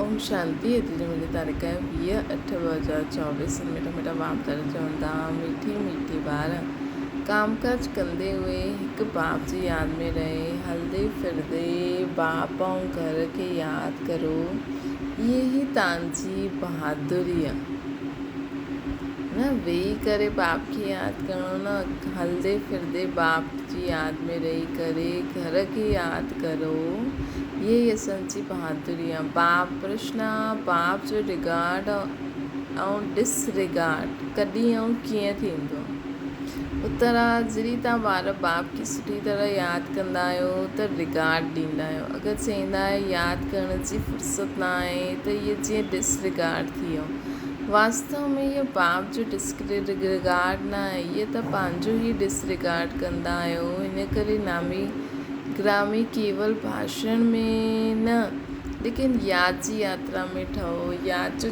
ओम शांति। अॼु जो मुंहिंजी तारीख़ आहे 20/8/2024। मिठा मिठा बाप दर चवंदा मीठी मीठी ॿार कामकाज कंदे हुए हिकु बाप जी यादि में रहे। हलंदे फिरंदे बाप ऐं घर खे यादि करो, इहे ई तव्हांजी बहादुरी आहे न। वेही करे बाप खे यादि करणो न, हलंदे फिरंदे बाप जी यादि में रही करे घर खे यादि करो, ये ई असांजी बहादुरी आहे। बाप प्रश्न बाप जो रिगार्ड ऐं डिसरिगार्ड कॾहिं ऐं कीअं थींदो? उत्तर आहे, जॾहिं तव्हां ॿार बाप खे सुठी तरह यादि कंदा आहियो त रिगार्ड ॾींदा आहियो। अगरि चवंदा आहियो यादि करण जी फुर्सत न आहे त इहे जीअं डिसरिगार्ड थी वियो। वास्तव में इहो बाप जो डिसरिगार्ड न आहे, इहे त पंहिंजो ई डिसरिगार्ड कंदा आहियो। हिन करे नामी ग्रामी केवल भाषण में न, लेकिन यादि जी यात्रा में ठहो। यादि जो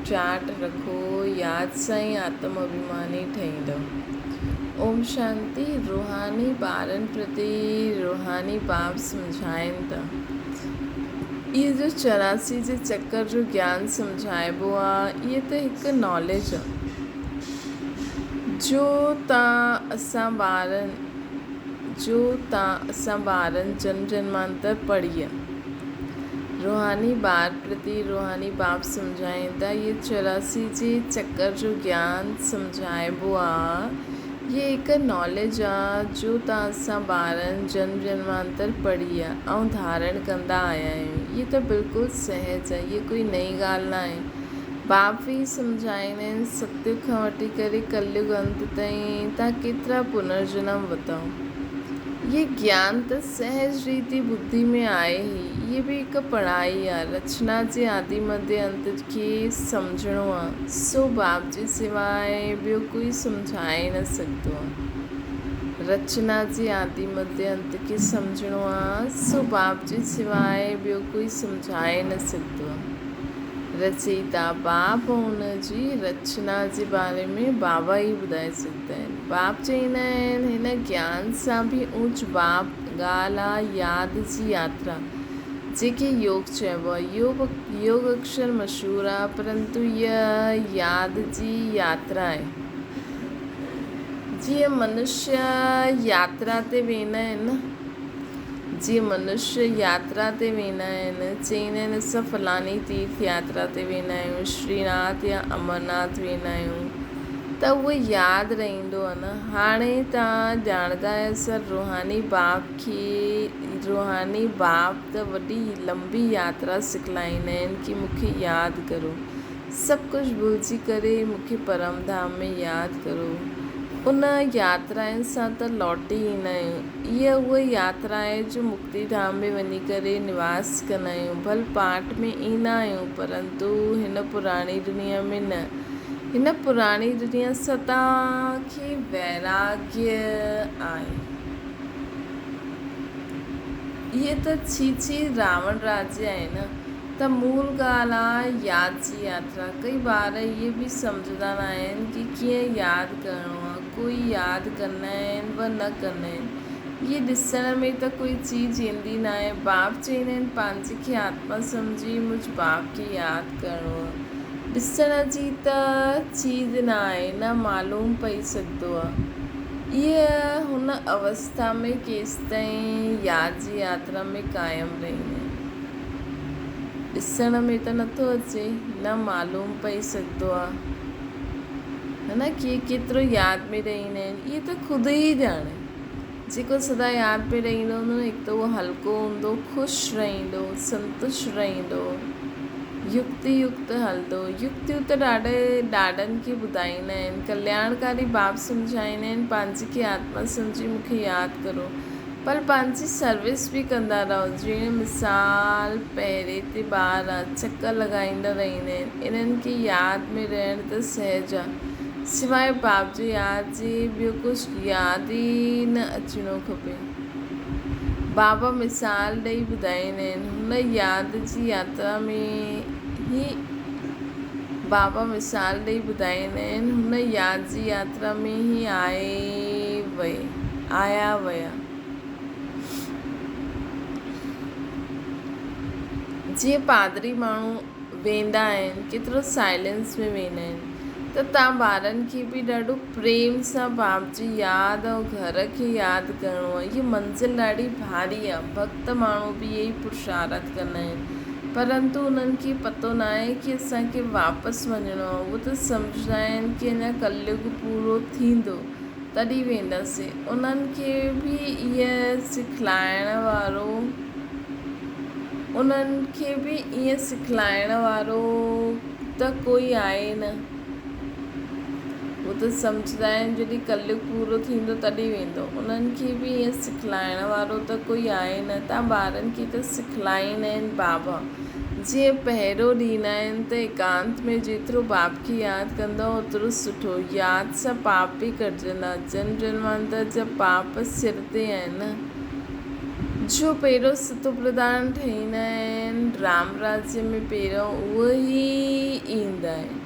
चार्ट रखो, यादि सां ई आत्म अभिमानी ठहींदो। ओम शांति। रूहानी ॿारनि प्रति रूहानी बाप सम्झाइनि था। इहे जो 84 जे चक्कर जो ज्ञान सम्झाइबो आहे, इहे त हिकु नॉलेज आहे जो तव्हां असां ॿारनि जन्म जन्मांतर पढ़ी आहे। रूहानी ॿार प्रति रूहानी बाप सम्झाइनि था। इहे 84 जे चक्कर जो ज्ञान सम्झाइबो आहे, ये हिकु नॉलेज आहे जो तव्हां असां ॿारनि जन्म जन्मांतर पढ़ी आहे ऐं धारण कंदा आया आहियूं। इहे त बिल्कुलु सहज आहे, इहे कोई नई ॻाल्हि न आहे। बाप बि सम्झाईंदा आहिनि, सतयुग खां वठी करे कलयुग अंत ताईं तव्हां केतिरा पुनर्जन्म वरितव। ये ज्ञान त सहज रीति बुद्धि में आहे ई। ये बि हिकु पढ़ाई आहे। रचना जे आदि मध्य अंत खे सम्झणो आहे, सो बाप जे सवाइ ॿियो कोई सम्झाए न सघंदो आहे। रचना जे आदि मध्य अंत खे सम्झणो आहे, सो बाप जे सवाइ ॿियो कोई सम्झाए न सघंदो आहे। रचयिता बाप ऐं हुनजी रचना जे बारे में बाबा ई ॿुधाए सघंदा आहिनि। बाप चवंदा आहिनि, हिन ज्ञान सां बि ऊच बाप ॻाल्हि आहे यादि जी यात्रा, जेके योग चइबो आहे। योग अक्षर मशहूरु आहे, परंतु इहा यादि जी यात्रा आहे। जीअं मनुष्य यात्रा ते वेंदा आहिनि न, चवंदा आहिनि असां फलानी तीर्थ यात्रा ते वेंदा आहियूं, श्रीनाथ या अमरनाथ वेंदा आहियूं, त उहो यादि रहंदो आहे न। हाणे तव्हां ॼाणंदा आहियो असां रूहानी बाप त वॾी लंबी यात्रा सिखलाईंदा आहिनि कि मूंखे यादि करो, सभु कुझु भुलिजी करे मूंखे परम धाम में यादि करो। उन यात्राउनि सां त लौटी ईंदा आहियूं। इहा उहा यात्रा आहे जो मुक्ति धाम में वञी करे निवास कंदा आहियूं। भल पाठ में ईंदा आहियूं, परंतु हिन पुराणी दुनिया में न। हिन पुराणी दुनिया सां तव्हांखे वैराग्य आहे। इहे त छी रावण राज्य आहे न। त मूल ॻाल्हि आहे यादि जी यात्रा। कई ॿार इहे बि सम्झंदा न आहिनि कि कीअं यादि करिणो आहे। कोई यादि कंदा आहिनि व न कंदा आहिनि। इहे ॾिसण में त कोई चीज़ ईंदी न आहे। बाप चवंदा आहिनि पंहिंजे खे आत्मा सम्झी मुझ बाप खे यादि करिणो आहे। ॾिसण जी त चीज़ न आहे, न मालूम पई सघंदो आहे। इहा हुन अवस्था में केसिताईं यादि जी यात्रा में क़ाइमु रहंदा आहिनि। ॾिसण में त नथो अचे, न मालूम पई सघंदो आहे, है न, कि केतिरो यादि में रहंदा आहिनि। इहे त ख़ुदि ई ॼाणे। जेको सदा यादि में रहंदो हूंदो न, हिकु त उहो हल्को हूंदो, ख़ुशि रहंदो, संतुष्ट रहंदो, युक्त हलंदो। युक्तियूं त ॾाढनि खे ॿुधाईंदा आहिनि। कल्याणकारी बाप सम्झाईंदा आहिनि पंहिंजी खे आत्मा सम्झी मूंखे यादि करो, पर पंहिंजी सर्विस बि कंदा रहो। जीअं मिसाल पहिरें ते ॿार आहे, चकर लॻाईंदा रहंदा आहिनि। इन्हनि खे यादि में रहणु त सहज आहे, सवाइ बाप जी यादि जे ॿियो कुझु यादि ई न अचिणो खपे। बाबा मिसाल ॾेई ॿुधाईंदा आहिनि, हुन यादि जी यात्रा में ही आया विया। जीअं पादरी माण्हू वेंदा आहिनि केतिरो साइलेंस में वेंदा आहिनि, त तव्हां ॿारनि खे बि ॾाढो प्रेम सां बाप जी यादि ऐं घर खे यादि करिणो आहे। हीअ मंज़िल ॾाढी भारी आहे, भक्त माण्हू बि इहे ई पुरुषारथ कंदा आहिनि, परंतु उन्हनि खे पतो न आहे कि असांखे वापसि वञिणो आहे। उहो त सम्झंदा आहिनि कि अञा कलयुग पूरो थींदो तॾहिं वेंदासीं। उन्हनि खे बि ईअं सिखलाइण वारो त कोई आहे न। उहो त सम्झंदा आहिनि जॾहिं कलयुग पूरो थींदो तॾहिं वेंदो। उन्हनि खे बि ईअं सिखलाइण वारो त कोई आहे न। तव्हां ॿारनि खे त सिखलाईंदा आहिनि बाबा। जीअं पहिरियों ॾींदा आहिनि त एकांत में जेतिरो बाप खे यादि कंदो ओतिरो सुठो। यादि सां पाप बि कटिजंदा। जन्म जन्मांतर जा पाप सिर ते आहिनि। जो पहिरियों सतो प्रधान ठहींदा आहिनि राम राज्य में, पहिरियों उहे ई ईंदा आहिनि।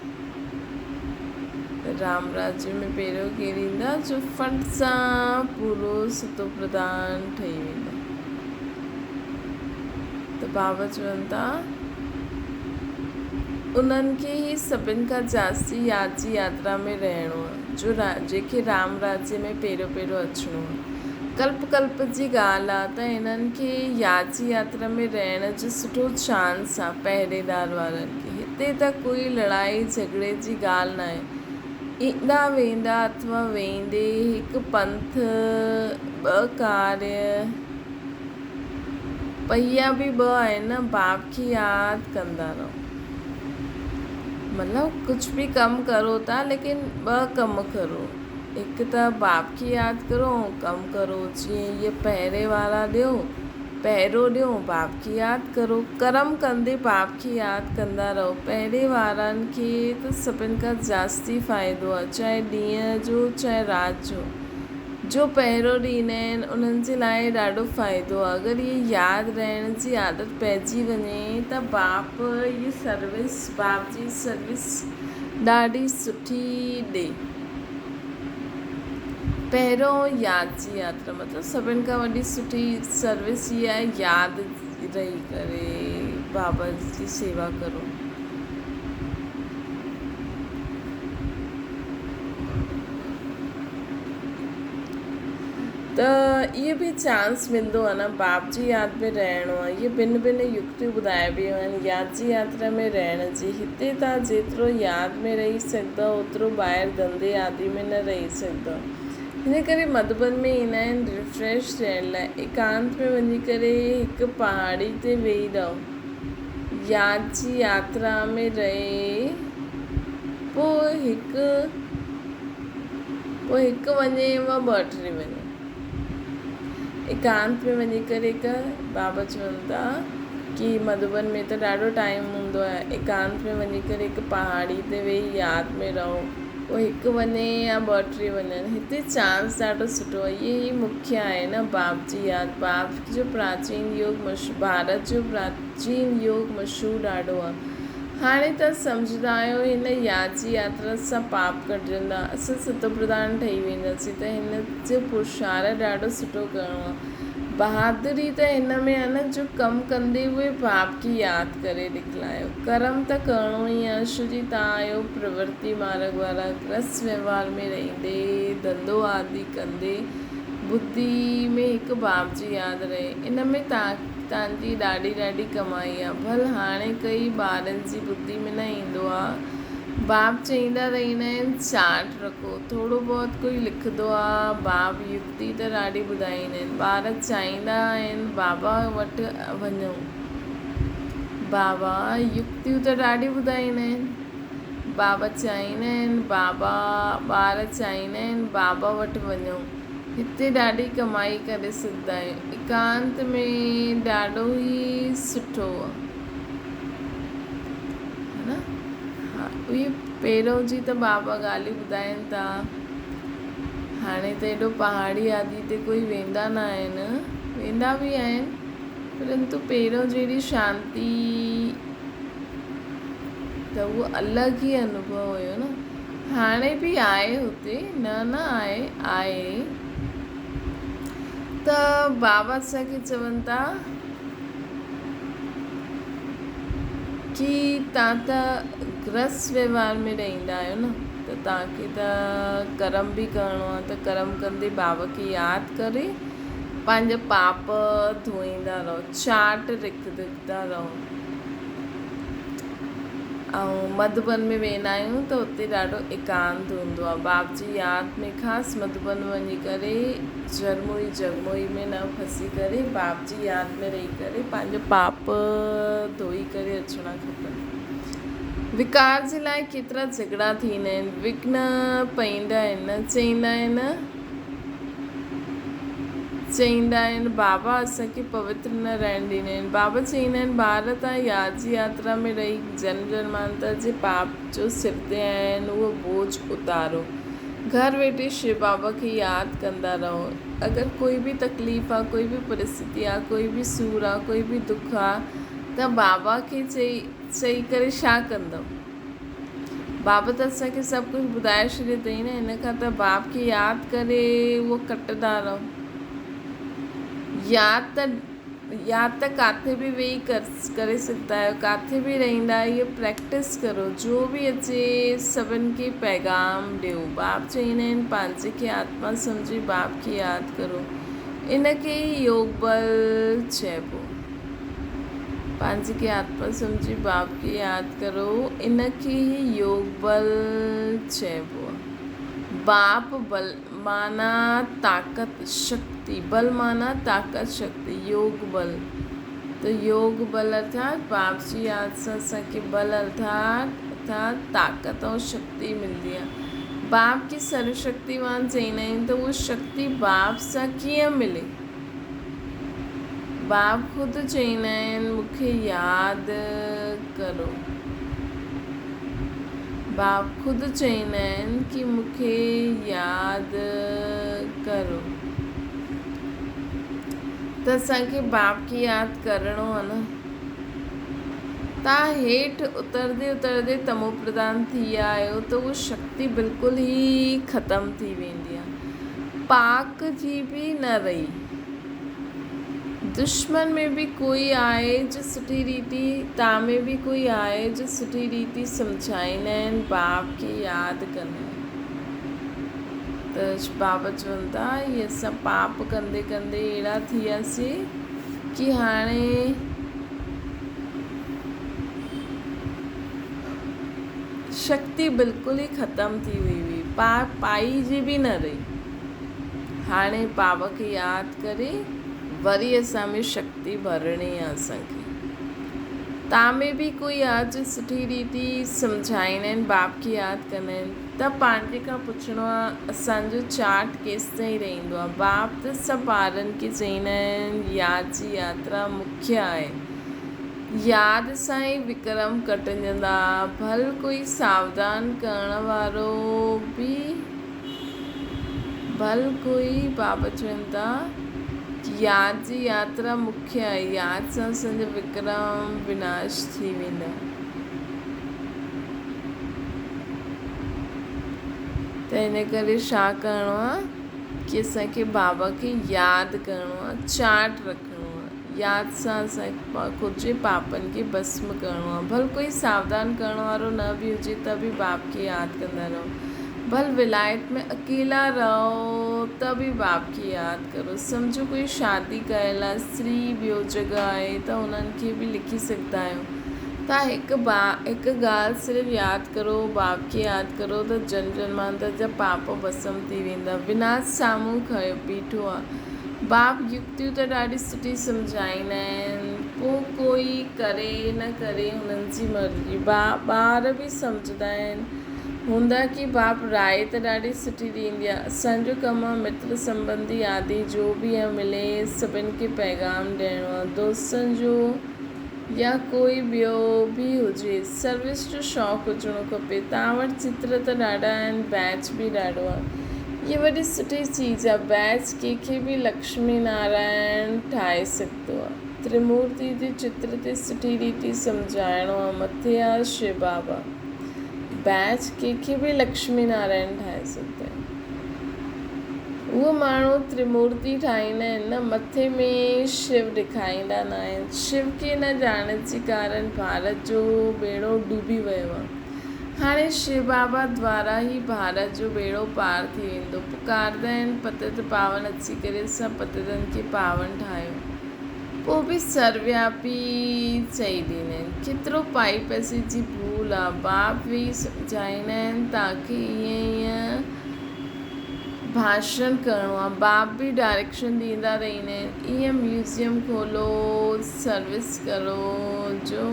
राम राज्य में पहिरियों केरु ईंदा जो फट सां पूरो सतो प्रधान ठही वेंदा। त बाबा चवनि था उन्हनि खे ई सभिनि खां जास्ती यादि जी यात्रा में रहिणो आहे, जेके राम राज्य में पहिरियों पहिरियों अचिणो आहे। कल्प कल्प जी ॻाल्हि आहे त हिननि खे यादि जी यात्रा में रहण जो सुठो चांस आहे पहिरेदार वारनि खे। हिते त कोई लड़ाई झगड़े जी ॻाल्हि न आहे। ईंदा वेंदा अथवा वेंदे हिकु पंथ, ॿ कार्य, पहिया बि ॿ आहिनि न। बाप खे यादि कंदा रहो, मतिलबु कुझु बि कमु करो था लेकिन ॿ कम करो। हिकु त बाप खे यादि करो ऐं कमु करो। जीअं इहे पहिरें वारा पहिरियों ॾियो बाप खे यादि करो। कर्म कंदे बाप खे यादि कंदा रहो। पहिरें वारनि खे त सभिनि खां जास्ती फ़ाइदो आहे, चाहे ॾींहं जो चाहे राति जो पहिरियों ॾींदा आहिनि उन्हनि जे लाइ ॾाढो फ़ाइदो आहे। अगरि इहे यादि रहण जी आदत पइजी वञे त बाप जी सर्विस ॾाढी सुठी ॾे। पहिरियों यादि जी यात्रा मतिलबु सभिनि खां वॾी सुठी सर्विस इहा आहे, यादि रही करे बाबा जी सेवा करो। त इहे बि चांस मिलंदो आहे न, बाप जी यादि में रहणो आहे। इहे भिन्न भिन्न युक्तियूं ॿुधाइबियूं आहिनि यादि जी यात्रा में रहण जी। हिते तव्हां जेतिरो यादि में रही सघंदव ओतिरो ॿाहिरि धंधे आदि में न रही सघंदव। हिन करे मधुबन में ईंदा आहिनि रिफ्रेश थियण लाइ। एकांत में वञी करे हिकु पहाड़ी ते वेही रहो, यादि जी यात्रा में रहे, पोइ हिकु वञे व ॿ टे वञे। एकांत में वञी करे बाबा चवनि था कि मधुबन में त ॾाढो टाइम हूंदो आहे। एकांत में वञी करे हिकु पहाड़ी ते वेही यादि में रहो, पोइ हिकु वञे या ॿ टे वञनि। हिते चांस ॾाढो सुठो आहे। इहे ई मुख्य आहे न बाप जी यादि। बाप जो प्राचीन योग भारत जो प्राचीन योग मशहूरु ॾाढो आहे। हाणे तव्हां सम्झंदा आहियो हिन यादि जी यात्रा सां पाप कटिजंदा, असां सतो प्रधान ठही वेंदासीं। त हिन जो पुरुषार्थ ॾाढो सुठो करिणो आहे। बहादुरी त हिन में आहे न जो कमु कंदे उहे बाप खे यादि करे ॾिखलायो। कर्म त करिणो ई आहे। छो जी तव्हां आहियो प्रवृत्ति मार्ग वारा। रस व्यवहार में रहंदे, धंधो आदि कंदे बुद्धि में हिकु बाप जी यादि रहे। इन में तव्हांजी ॾाढी कमाई आहे। भल हाणे कई ॿारनि जी बुद्धि में न ईंदो आहे। बाप चईंदा रहंदा आहिनि चार्ट रखो, थोरो बहुत कोई लिखंदो आहे। बाप युक्ति त ॾाढी ॿुधाईंदा आहिनि। ॿार चाहींदा आहिनि बाबा वटि वञूं, बाबा युक्तियूं त ॾाढी ॿुधाईंदा आहिनि। ॿार चाहींदा आहिनि बाबा वटि वञूं। हिते ॾाढी कमाई करे सघंदा आहियूं। एकांत में ॾाढो ई सुठो आहे न। हा, उहे पहिरियों जी त बाबा ॻाल्हियूं ॿुधाइनि था। हाणे त एॾो पहाड़ी आदि ते कोई वेंदा न आहिनि, वेंदा बि आहिनि, परंतु पहिरियों जहिड़ी शांती त उहो अलॻि ई अनुभव हुयो न। हाणे बि आहे हुते, न आहे। त बाबा असांखे चवनि था कि तव्हां त ग्रस्त व्यवहार में रहंदा आहियो न, त तव्हांखे त कर्म बि करिणो आहे। त कर्म कंदे बाबा खे यादि करे पंहिंजा पाप धोईंदा रहो, चाट लिखंदा रहो। ऐं मधुबन में वेंदा आहियूं त उते ॾाढो एकांत हूंदो आहे। बाप जी यादि में ख़ासि मधुबन वञी करे जरमोई जगमोई में न फंसी करे बाप जी यादि में रही करे पंहिंजो पाप धोई करे अचणा खपनि। विकार जे लाइ केतिरा झगड़ा थींदा आहिनि, विघ्न पईंदा आहिनि। चईंदा आहिनि बाबा असांखे पवित्र न रहण ॾींदा आहिनि। बाबा चईंदा आहिनि ॿार तव्हां यादि जी यात्रा में रही जन्म जन्मांतर जे पाप जो सिर ते आहिनि उहो बोझ उतारो। घर वेठे शिव बाबा खे यादि कंदा रहो। अगरि कोई बि तकलीफ़ आहे, कोई बि परिस्थिति आहे, कोई बि सूर आहे, कोई बि दुख आहे, त बाबा खे चई करे छा कंदव? बाबा त असांखे सभु कुझु ॿुधाए छॾियो अथई न। हिन खां त बाप खे यादि करे उहो कटंदा रहो। यादि त किथे बि वेही करे सघंदा आहियो, किथे बि रहंदा आहियो। प्रैक्टिस करो, जो बि अचे सभिनि खे पैगाम ॾियो। बाप चईंदा आहिनि पंहिंजे खे आत्मा सम्झी बाप खे यादि करो। इनखे योग बल चइबो। पंहिंजे खे आत्मा सम्झी बाप खे यादि करो, इनखे योग बल चइबो। बाप बल माना ताक़त शक्ति, बल माना ताक़त शक्ति, योग बल। तो योग बल अर्थात बाप जी यादि सां असांखे बल अर्थात ताक़त ऐं शक्ति मिलंदी आहे। बाप खे सर्वशक्तिवान चईंदा आहिनि, त उहा शक्ति बाप सां कीअं मिले? बाप ख़ुदि चईंदा आहिनि मूंखे यादि करो। बाप ख़ुदि चईंदा आहिनि कि मूंखे यादि करो। त असांखे बाप खे यादि करिणो आहे न। तव्हां हेठि उतरदे तमो प्रधान थी विया आहियो त उहा शक्ति बिल्कुलु ई ख़तमु थी वेंदी आहे। पाक जी बि न रही। दुश्मन में भी कोई आए जो सुठी रीति, तव्हां में भी कोई आए जो सुठी रीति सम्झाईंदा आहिनि, बाप खे यादि कंदा आहिनि। त बाबा चवनि था इहे असां पाप कंदे कंदे अहिड़ा थी वियासीं कि हाणे शक्ति बिल्कुलु ई ख़तमु थी वई हुई, पाई जी बि न रही। हाणे बाबा खे यादि करे वरी असां में शक्ति भरणी आहे असांखे। तव्हां में बि कोई आहे जो सुठी रीति सम्झाईंदा आहिनि, बाप खे यादि कंदा आहिनि, त पंहिंजे खां पुछिणो आहे असांजो चाट केसि ताईं रहंदो आहे। बाप त सभु ॿारनि खे चईंदा आहिनि यादि जी यात्रा मुख्य आहे। यादि सां ई विक्रम कटिजंदा। भल कोई सावधान करण वारो बि बाबा चवनि था यादि जी यात्रा मुख्य आहे। यादि सां असांजा विक्रम विनाश थी वेंदा। त हिन करे छा करिणो आहे कि असांखे बाबा खे यादि करिणो आहे, चाट रखिणो आहे। यादि सां असांखे ख़ुदि जे पापनि खे भस्म करिणो आहे। भल कोई सावधान करण वारो न बि हुजे त बि बाप खे यादि कंदा रहो। भल विलायत में अकेला रहो त बि बाप खे यादि करो। सम्झो कोई शादी कयल आहे, स्त्री ॿियो जॻह आहे, त उन्हनि खे बि लिखी सघंदा आहियो। तव्हां हिकु ॻाल्हि सिर्फ़ु यादि करो, बाप खे यादि करो त जन्म जन्मांतर जा पाप भस्म थी वेंदा। विनाश साम्हूं बीठो आहे। बाप युक्तियूं त ॾाढी सुठी सम्झाईंदा आहिनि, पोइ कोई करे न करे हुननि जी मर्ज़ी। ॿार बि सम्झंदा आहिनि हूंदा कि बाप राय त ॾाढी सुठी ॾींदी आहे। असांजो कमु आहे मित्र संबंधी आदि जो बि मिले सभिनि खे पैगाम ॾियणो आहे। दोस्तनि जो या कोई ॿियो बि हुजे, सर्विस जो शौक़ु हुजणो खपे। तव्हां वटि चित्र त ॾाढा आहिनि, बैच बि ॾाढो आहे। इहा वॾी सुठी चीज़ आहे। बैच कंहिंखे बि लक्ष्मी नारायण ठाहे सघंदो आहे। त्रिमूर्ति जे चित्र ते सुठी रीति सम्झाइणो आहे। मथे आहे शिव बाबा। बैच कंहिंखे बि लक्ष्मी नारायण ठाहे सघंदा आहिनि। उहो माण्हू त्रिमूर्ति ठाहींदा आहिनि न, मथे में शिव ॾेखारींदा न आहिनि। शिव खे न ॼाणण जे कारण भारत जो ॿेड़ो डूबी वियो आहे। हाणे शिव बाबा द्वारा ई भारत जो ॿेड़ो पार थी वेंदो। पुकारंदा आहिनि पतित पावन अची करे सभु पतितनि खे पावन ठाहियो। पोइ बि सर्वव्यापी चई ॾींदा आहिनि। केतिरो पाई पैसे जी भूल आहे। बाप बि सम्झाईंदा आहिनि तव्हांखे ईअं भाषण करिणो आहे। बाप बि डायरेक्शन ॾींदा रहंदा आहिनि। ईअं म्यूज़ियम खोलो, सर्विस करो जो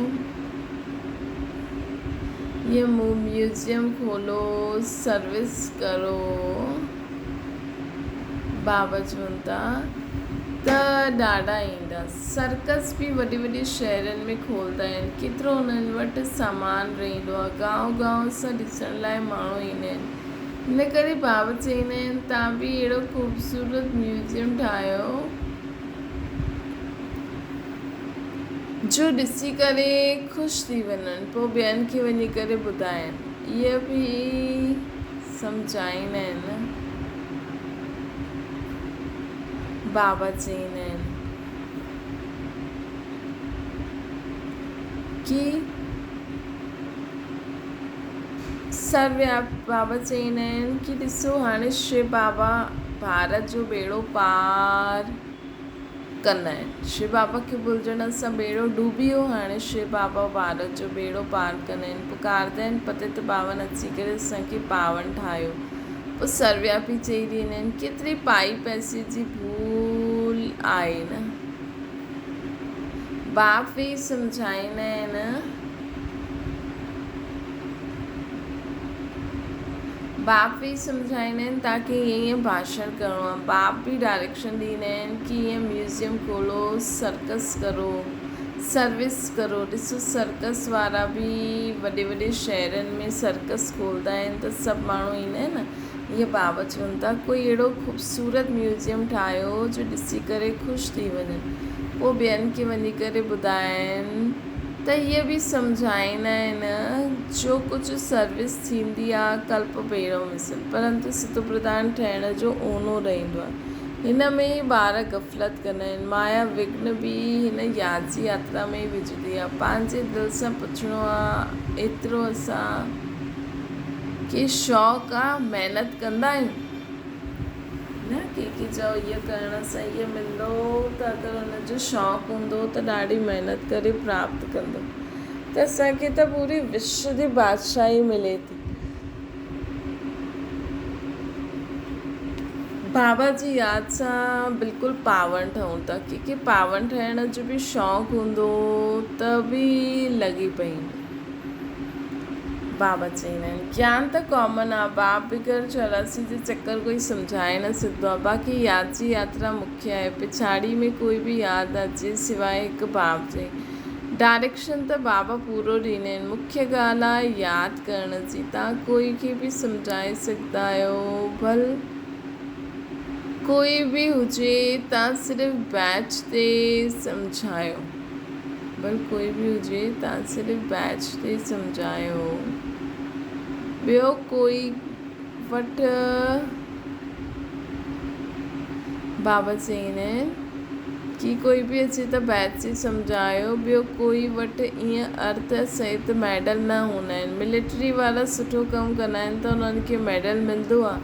ये म्यूज़ियम खोलो, सर्विस करो। बाबा चवनि था त ॾाढा ईंदा। सर्कस बि वॾे वॾे शहरनि में खोलंदा आहिनि। केतिरो उन्हनि वटि सामान रहंदो आहे। गांव गांव सां ॾिसण लाइ माण्हू ईंदा आहिनि। हिन करे बाबा चवंदा आहिनि तव्हां बि अहिड़ो ख़ूबसूरत म्यूज़ियम ठाहियो जो ॾिसी करे ख़ुशि थी वञनि, पोइ ॿियनि खे वञी करे ॿुधाइनि। इहे बि सम्झाईंदा आहिनि। बाबा चवंदा आहिनि कि बाबा चवंदा आहिनि कि ॾिसो हाणे शिव बाबा भारत जो ॿेड़ो पार कंदा आहिनि। शिव बाबा खे भुलिजण सां ॿेड़ो डूबी वियो। हाणे शिव बाबा भारत जो ॿेड़ो पार कंदा आहिनि। पुकारंदा आहिनि पतित पावन अची करे असांखे पावन ठाहियो। पोइ सर्वव्यापी चई ॾींदा आहिनि केतिरी पाई पैसे जी भूल आहे न। बाप बि सम्झाईंदा आहिनि। बाप बि सम्झाईंदा आहिनि तव्हांखे ईअं भाषण करिणो आहे। बाप बि डायरेक्शन ॾींदा आहिनि कि ईअं म्यूज़ियम खोलो, सर्कस करो, सर्विस करो। ॾिसो सर्कस वारा बि वॾे वॾे शहरनि में सर्कस खोलंदा आहिनि त सभु माण्हू ईंदा आहिनि न। ईअं बाबा चवनि था कोई अहिड़ो ख़ूबसूरत म्यूज़ियम ठाहियो जो ॾिसी करे ख़ुशि थी वञनि, पोइ ॿियनि खे वञी करे ॿुधाइनि। त इहे बि सम्झाईंदा आहिनि जो कुझु सर्विस थींदी आहे कल्प पहिरियों मिसल, परंतु सिधो प्रधान ठहिण जो ओनो रहंदो आहे। हिन में ई ॿार गफ़लत कंदा आहिनि। माया विघ्न बि हिन यादि जी यात्रा में ई विझंदी आहे। पंहिंजे दिलि सां पुछिणो आहे एतिरो असां खे शौक़ु आहे, महिनत कंदा आहियूं न। कंहिंखे चओ इहो करण सां इहो मिलंदो त अगरि हुनजो शौक़ु हूंदो त ॾाढी महिनत करे प्राप्त कंदो। त असांखे त पूरी विश्व जी बादशाही मिले थी। बाबा जी यादि सां बिल्कुलु पावन ठहूं था। कंहिंखे पावन ठहिण जो बि शौक़ु हूंदो त बि लॻी पई। बाबा चवंदा आहिनि ज्ञान त कॉमन आहे। बाप बि कर 84 जे चक्कर कोई सम्झाए न सघंदो आहे। बाक़ी यादि जी यात्रा मुख्य आहे। पिछाड़ी में कोई बि यादि अचे सिवाय हिकु बाप जे। डायरेक्शन त बाबा पूरो ॾींदा आहिनि। मुख्य ॻाल्हि आहे यादि करण जी। तव्हां कोई खे बि सम्झाए सघंदा आहियो, भल कोई बि हुजे। तव्हां सिर्फ़ु बैच ते सम्झायो, भल कोई बि हुजे तव्हां सिर्फ़ु बैच ते सम्झायो। ॿियो कोई वटि बाबा चवंदा आहिनि कि कोई बि अचे त बैच ते सम्झायो। ॿियो कोई वटि ईअं अर्थ सहित मेडल न हूंदा आहिनि। मिलिट्री वारा सुठो कमु कंदा आहिनि त उन्हनि खे मेडल मिलंदो आहे।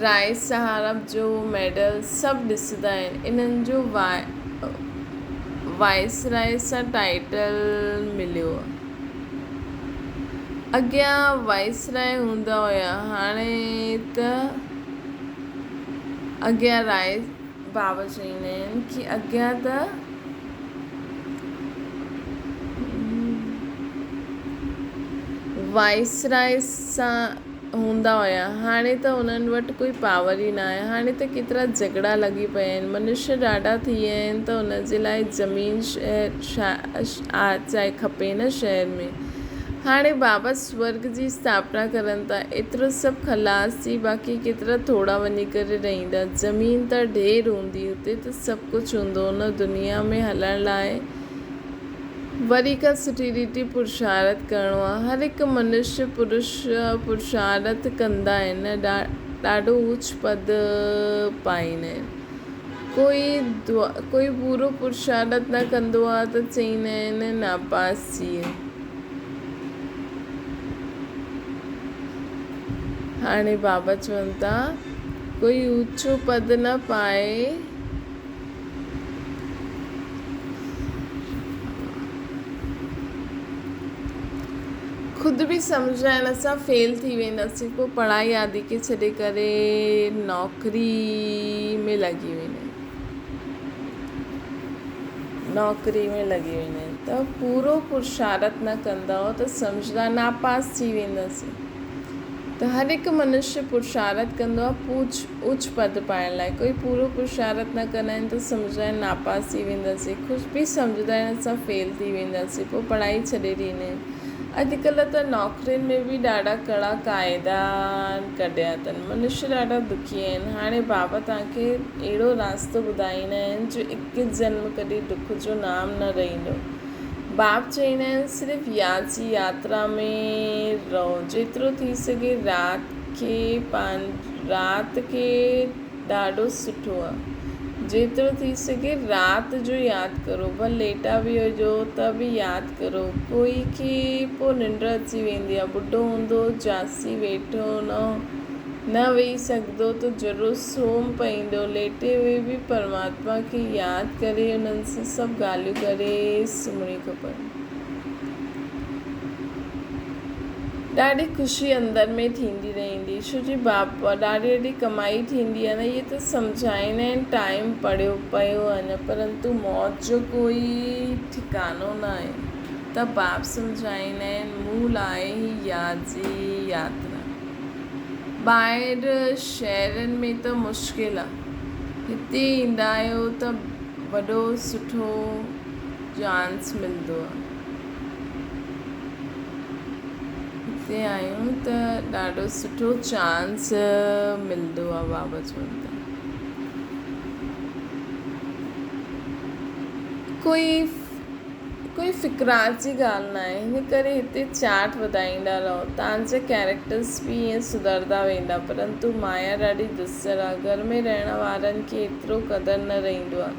राय साहब जो मेडल सभु ॾिसंदा आहिनि। इन्हनि जो वाइसराय सां टाइटल मिलियो आहे। अॻियां वाइसराय हूंदा हुया, हाणे त अॻियां राय। बाबा चवंदा आहिनि कि अॻियां त वाइसराय सां हूंदा हुया, हाणे त उन्हनि वटि कोई पावर ई न आहे। हाणे त केतिरा झगड़ा लॻी पिया आहिनि। मनुष्य ॾाढा थी विया आहिनि त उन जे लाइ ज़मीन चाहे खपे न शहर में। हाणे बाबा स्वर्ग जी स्थापना करनि था। एतिरो सभु ख़लास थी, बाक़ी केतिरा थोरा वञी करे रहंदा। ज़मीन त ढेर हूंदी, हुते त सभु कुझु हूंदो। उन दुनिया में हलण लाइ वरी खां सुठी रीति पुरुषार्थ करिणो आहे। हर हिकु मनुष्य पुरुषार्थ कंदा आहिनि। ॾाढो ऊच पद पाईंदा आहिनि। कोई पूरो पुरुषार्थ न कंदो आहे त चईंदा आहिनि नापासीअ। हाणे बाबा चवनि था कोई ऊचो पद न पाए ख़ुदि बि सम्झाइण सां फेल थी वेंदासीं, पोइ पढ़ाई आदि खे छॾे करे नौकरी में लॻी वेंदा आहिनि। त पूरो पुरुषार्थ न कंदव त सम्झदा नापास थी वेंदासीं। त हर हिकु मनुष्य पुरुषार्थ कंदो आहे उच्च पद पाइण लाइ। कोई पूरो पुरुषार्थ न कंदा आहिनि त सम्झाइण नापास थी वेंदासीं, ख़ुदि बि सम्झाइण सां फेल थी वेंदासीं, पोइ पढ़ाई छॾे ॾींदा आहिनि। अॼुकल्ह त नौकरियुनि में बि ॾाढा कड़ा क़ाइदा कढिया अथनि, मनुष्य ॾाढा दुखी आहिनि। हाणे बाबा तव्हांखे अहिड़ो रास्तो ॿुधाईंदा आहिनि जो 21 जन्म कॾहिं दुख जो नाम न रहंदो। बाप चवंदा आहिनि सिर्फ़ु याद जी यात्रा में रहो, जेतिरो थी सघे राति खे ॾाढो सुठो आहे, जेतिरो थी सघे राति जो यादि करो, भले लेटा बि हुजो त बि यादि करो। कोई खे पोइ निंड अची वेंदी आहे, ॿुढो हूंदो जासी वेठो न वेही सघंदो त ज़रूरु सुम्ही पईंदो, लेटे हुए बि परमात्मा खे यादि करे उन्हनि सां सभु ॻाल्हियूं करे सुम्हणी खपनि। ॾाढी ख़ुशी अंदरि में थींदी रहंदी, छो जो बाबा ॾाढी कमाई थींदी आहे न। इहे त सम्झाईंदा आहिनि टाइम पियो अञा, परंतु मौत जो कोई ठिकानो न आहे। त बाप सम्झाईंदा आहिनि मूल आहे ही याद जी यात्रा। ॿाहिरि शहरनि में त मुश्किल आहे, हिते ईंदा आहियो त वॾो सुठो चांस मिलंदो आहे। हिते आहियूं त ॾाढो सुठो चांस मिलंदो आहे, बाबा चवनि था। कोई फ़िक्रात जी ॻाल्हि न आहे, हिन करे हिते चाट वधाईंदा रहो, तव्हांजा कैरेक्टर्स बि ईअं सुधरंदा वेंदा। परंतु माया ॾाढी दुस्तर आहे, घर में रहण वारनि खे एतिरो क़दुरु न रहंदो आहे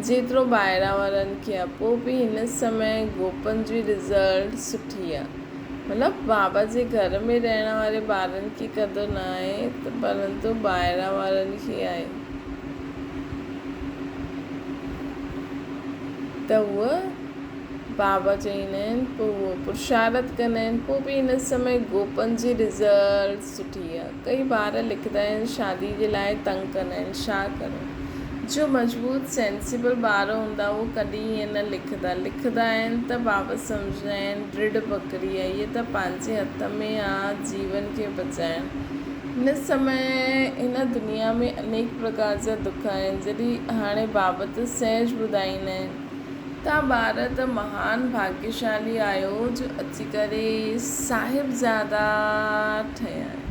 जेतिरो ॿाहिरां वारनि खे आहे। पोइ बि हिन समय गोपन जी रिज़ल्ट सुठी आहे, मतिलबु बाबा जे घर में रहण वारे ॿारनि खे क़दुरु न आहे परंतु ॿाहिरां वारनि खे आहे। त उहा बाबा चवंदा आहिनि पोइ उहो पुरुषार्थ कंदा आहिनि, पोइ बि हिन समय गोपन जी रिज़ल्ट सुठी आहे। कई ॿार लिखंदा आहिनि शादी जे लाइ तंग कंदा आहिनि, छा करो। जो मज़बूत सेंसिबल ॿार हूंदा उहो कॾहिं ईअं न लिखंदा आहिनि त बाबा सम्झंदा आहिनि दृढ़ पकड़ी आहे, इहे त पंहिंजे हथ में आहे जीवन खे बचाइण। हिन समय हिन दुनिया में अनेक प्रकार जा दुख आहिनि, जॾहिं हाणे बाबा त सहज ॿुधाईंदा आहिनि तव्हां ॿार त महान भाग्यशाली आहियो जो अची करे साहिबज़ादा ठहिया आहियो।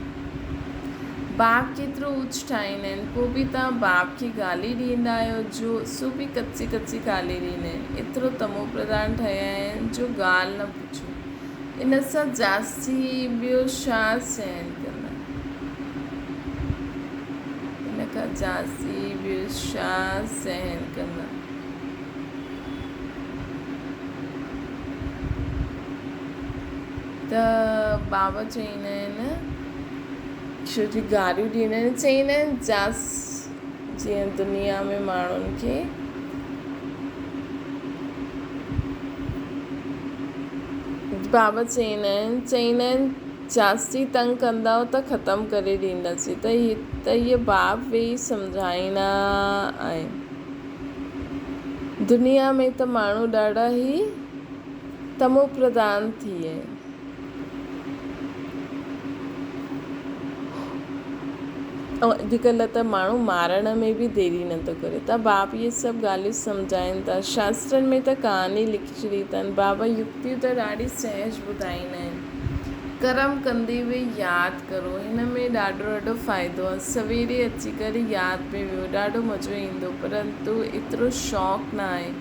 बाप केतिरो ऊच ठाहींदा आहिनि, पोइ बि तव्हां बाप खे गाली ॾींदा आहियो, जो सो बि कची गाली ॾींदा आहिनि। एतिरो तमो प्रधान ठहिया आहिनि जो ॻाल्हि न पुछो। इन सां जास्ती ॿियो छा सहन कंदा, इन खां जास्ती ॿियो छा सहन कंदा। त बाबा चवंदा आहिनि छो जो गारियूं ॾींदा आहिनि, चवंदा आहिनि जीअं दुनिया में माण्हुनि खे बाबा चवंदा आहिनि जास्ती तंग कंदव त ख़तमु करे ॾींदासीं। त इहे बाप वेही सम्झाईंदा आहिनि। दुनिया में त माण्हू ॾाढा ई तमो प्रधान थी विया आहिनि। ऐं अॼुकल्ह त माण्हू मारण में बि देरी नथो करे। त बाप इहे सभु ॻाल्हियूं सम्झाइनि था। शास्त्रनि में त कहानी लिखी छॾी अथनि। बाबा युक्तियूं त ॾाढी सहज ॿुधाईंदा आहिनि। कर्म कंदे हुए यादि करो, हिन में ॾाढो फ़ाइदो आहे। सवेरे अची करे यादि में वियो, ॾाढो मज़ो ईंदो, परंतु एतिरो शौक़ु न आहे।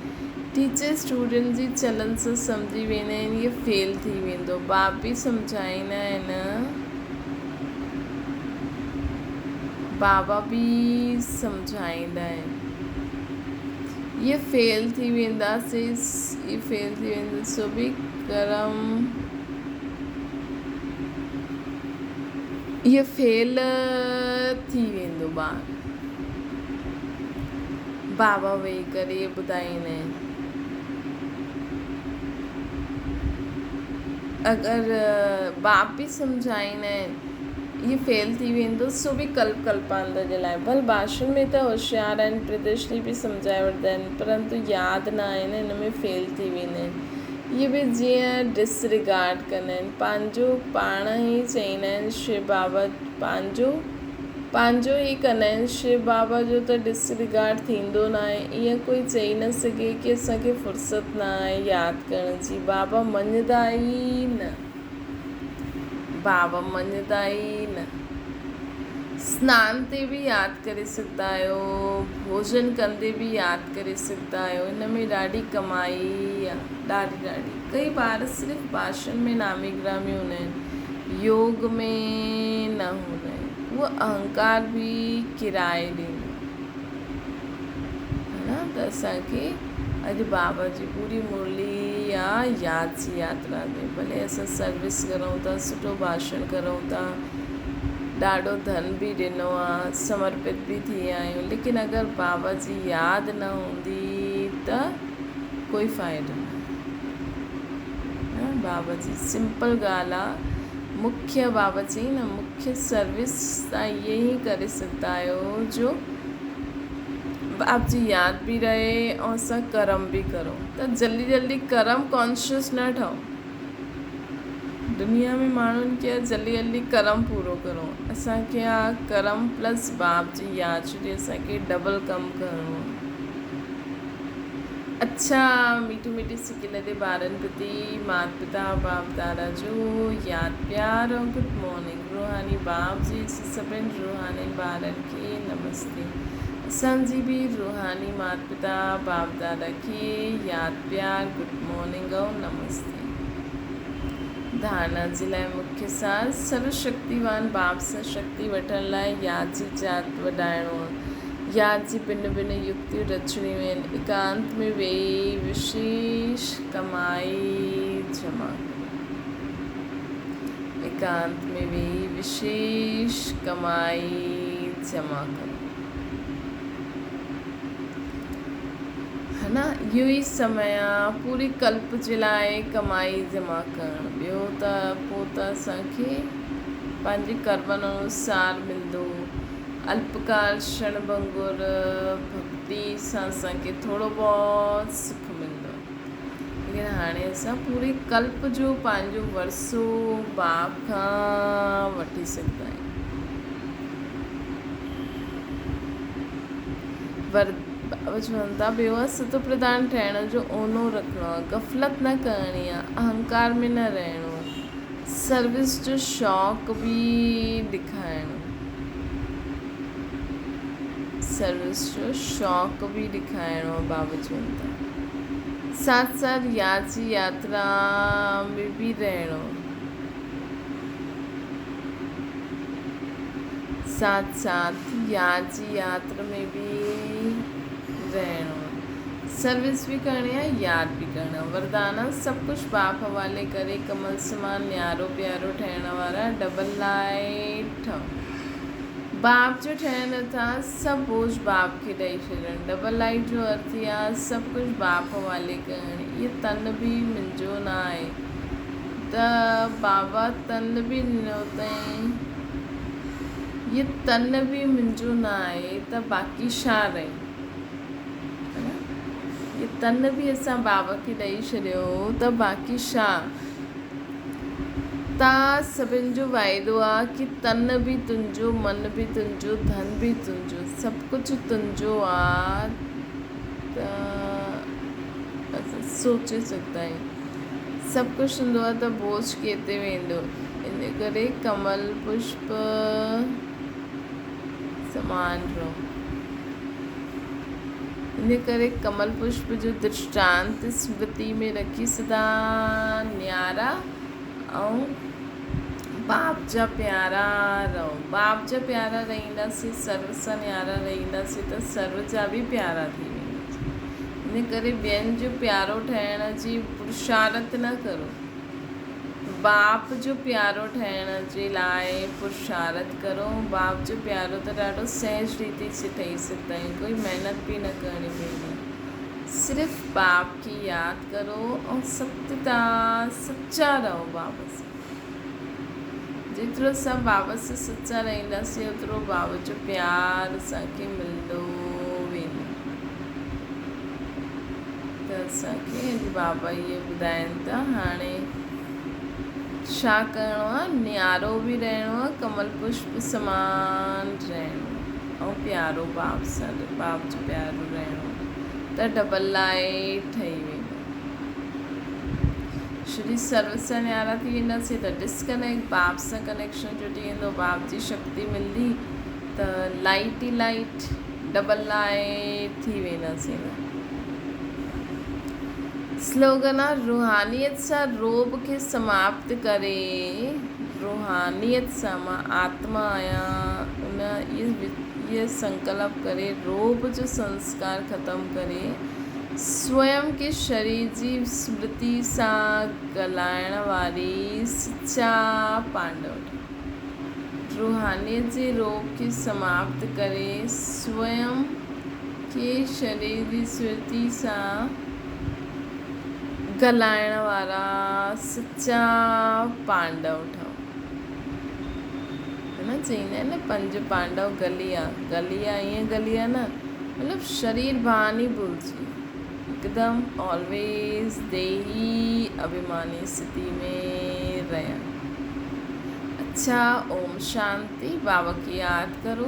टीचर स्टूडेंट जी चलन सां सम्झी वेंदा आहिनि, इहे फेल थी वेंदो। बाप बि सम्झाईंदा आहिनि बाबा बि सम्झाईंदा आहिनि। ये फेल थी वेंदासीं, ये फेल थी वेंदो सो बि कर्म, ये फेल थी वेंदो ॿार। बाबा वेही करे ॿुधाईंदा आहिनि अगरि बाप बि सम्झाईंदा आहिनि ये फेल थी वेंदो सो बि कल्पांत जे लाइ। भले भाषण में त होशियार आहिनि, प्रदर्शनी बि सम्झाए वठंदा आहिनि, परंतु यादि न आहे न, हिन में फेल थी वेंदा आहिनि। इहे बि जीअं डिसरिगार्ड कंदा आहिनि, पंहिंजो पाण ई चईंदा आहिनि शिव बाबा, पंहिंजो ई कंदा आहिनि। शिव बाबा जो त डिसरिगार्ड थींदो न आहे, ईअं कोई चई न सघे कि असांखे फ़ुर्सत न आहे यादि करण जी। बाबा मञदा ई न, बाबा मञदा ई न। सनान ते बि यादि करे सघंदा आहियो, भोजन कंदे बि यादि करे सघंदा आहियो। हिन में ॾाढी कमाई आहे, ॾाढी। कई ॿार सिर्फ़ु भाषण में नामी गिरामी हूंदा आहिनि, योग में न हूंदा आहिनि। उहो अहंकार बि किराए ॾींदो है न। त असांखे अॼु बाबा जी पूरी मुरली आहे यादि जी यात्रा में। भले असां सर्विस करूं था, सुठो भाषण करूं था, ॾाढो धन बि ॾिनो आहे, समर्पित बि थी विया आहियूं, लेकिन अगरि बाबा जी यादि न हूंदी त कोई फ़ाइदो न। बाबा जी सिंपल ॻाल्हि आहे, मुख्य बाबा चई न, मुख्य सर्विस तव्हां इहे ई करे सघंदा आहियो जो बाप जी यादि बि रहे ऐं असां कर्म बि करूं। त जल्दी कर्म कॉन्शियस न ठहो। दुनिया में माण्हुनि खे जल्दी कर्म पूरो करो, असांखे आहे कर्म प्लस बाप जी यादि, छो असांखे डबल कमु करिणो आहे। अच्छा, मीठी सिकिल ते ॿारनि प्रति माता पिता बाप दादा जो यादि प्यार ऐं गुड मॉर्निंग। रूहानी बाप जी सभिनि रूहानी ॿारनि खे नमस्ते। असांजी बि रूहानी माता पिता बाप दादा खे यादि प्यार, गुड मॉर्निंग ऐं नमस्ते। धारणा जे लाइ मुख्य सार, सर्वशक्तिवान बाप सां शक्ति वठण लाइ यादि जी जात वधाइणो आहे। यादि जी भिन्न युक्तियूं रचणियूं आहिनि। एकांत में वेही विशेष कमाई जमा करो, एकांत में वेही विशेष कमाई जमा करो, है ना। इहो ई समय आहे पूरी कल्प जे लाइ कमाई जमा करणु। ॿियो त पोइ त असांखे पंहिंजे कर्मनि अनुसार मिलंदो। अल्पकाल क्षण भंगुर भक्ति सां असांखे थोरो बहुत सुख मिलंदो, लेकिन हाणे असां पूरी कल्प जो पंहिंजो वरसो बाप खां वठी सघंदा आहियूं। बाबा चवनि था ॿियो आहे सतो प्रधान ठहिण जो ओनो रखिणो आहे, गफ़लत न करणी आहे, अहंकार में न रहणो आहे, सर्विस जो शौक़ु बि ॾेखारिणो, सर्विस जो शौक़ु बि ॾेखारिणो आहे। बाबा चवनि था साथ साथ यादि जी यात्रा में बि रहणो, साथ साथ यादि जी यात्रा में बि रहणो, सर्विस भी करनी है, याद भी करना। वरदाना सब कुछ बाप हवाले करे, कमल समान न्यारो प्यारो ठहण वारा डबल लाइट। बाप जो ठहण था सब बोझ बाप खे ॾेई छॾणु। डबल लाइट जो अर्थ ई आहे सभु कुझु बाप हवाले करणु। इहो तन बि मुंहिंजो न आहे, त बाबा तन बि ॾिनो अथई, ये तन बि मुंहिंजो न आहे त बाक़ी छा रहे। ये तन बि असां बाबा खे ॾेई छॾियो त बाक़ी छा। तव्हां सभिनि जो वाइदो आहे कि तन बि तुंहिंजो, मन बि तुंहिंजो, धन बि तुंहिंजो, सभु कुझु तुंहिंजो आहे। त असां सोचे सघंदा आहियूं सभु कुझु हूंदो आहे त बोझ केते वेंदो। इन करे कमल पुष्प समान रहो। इन करे कमल पुष्प जो दृष्टांत स्मृति में रखी सदा न्यारा ऐं बाप जा प्यारा रहो। बाप जा प्यारा रहींदासीं, सर्व सां न्यारा रहींदासीं त सर्व जा बि प्यारा थी वेंदासीं। इन करे ॿियनि जो प्यारो ठहिण जी पुरुषारत न करो, बाप जो प्यारो ठहिण जे लाइ पुरुषारत करो। बाप जो प्यारो त ॾाढो सहज रीति से ठही सघंदा आहियूं, कोई महिनत बि न करणी पवंदी। सिर्फ़ु बाप की यादि करो ऐं सत्यता सच्चा रहो बाप सां। जेतिरो असां बाबा सां सच्चा रहंदासीं ओतिरो बाबा जो प्यार असांखे मिलंदो वेंदो। त असांखे अॼु बाबा इहे ॿुधाइनि था हाणे छा करिणो आहे। न्यारो बि रहणो आहे, कमल पुष्प समान रहणो ऐं प्यारो बाप सां, बाप जो प्यारो रहणो त डबल लाइट ठही वेंदो। श्री सर्व सां न्यारा थी वेंदासीं त डिस्कनेक्ट, बाप सां कनेक्शन जुटी वेंदो, बाप जी शक्ति मिलंदी त लाइट ई लाइट, डबल लाइट थी वेंदासीं। स्लोगन आहे रूहानियत सां रोब खे समाप्त करे। रूहानियत सां मां आत्मा आहियां उन इहो संकल्प करे रोब जो संस्कार ख़तमु करे स्वयं के शरीर जी स्मृति सां ॻाल्हाइण वारी सच्चा पांडव। रूहानियत जे रोग खे समाप्त करे स्वयं के शरीर जी स्मृति सां ॻाल्हाइण वारा सच्चा पांडव ठहो। है न, चईंदा आहिनि न 5 पांडव गलिया। गलिया ईअं गलिया न, मतिलबु शरीर भानी भुलिजी हिकदम ऑलवेज देही अभिमानी स्थिति में रहन। अच्छा, ओम शांति। बाबा की याद करो।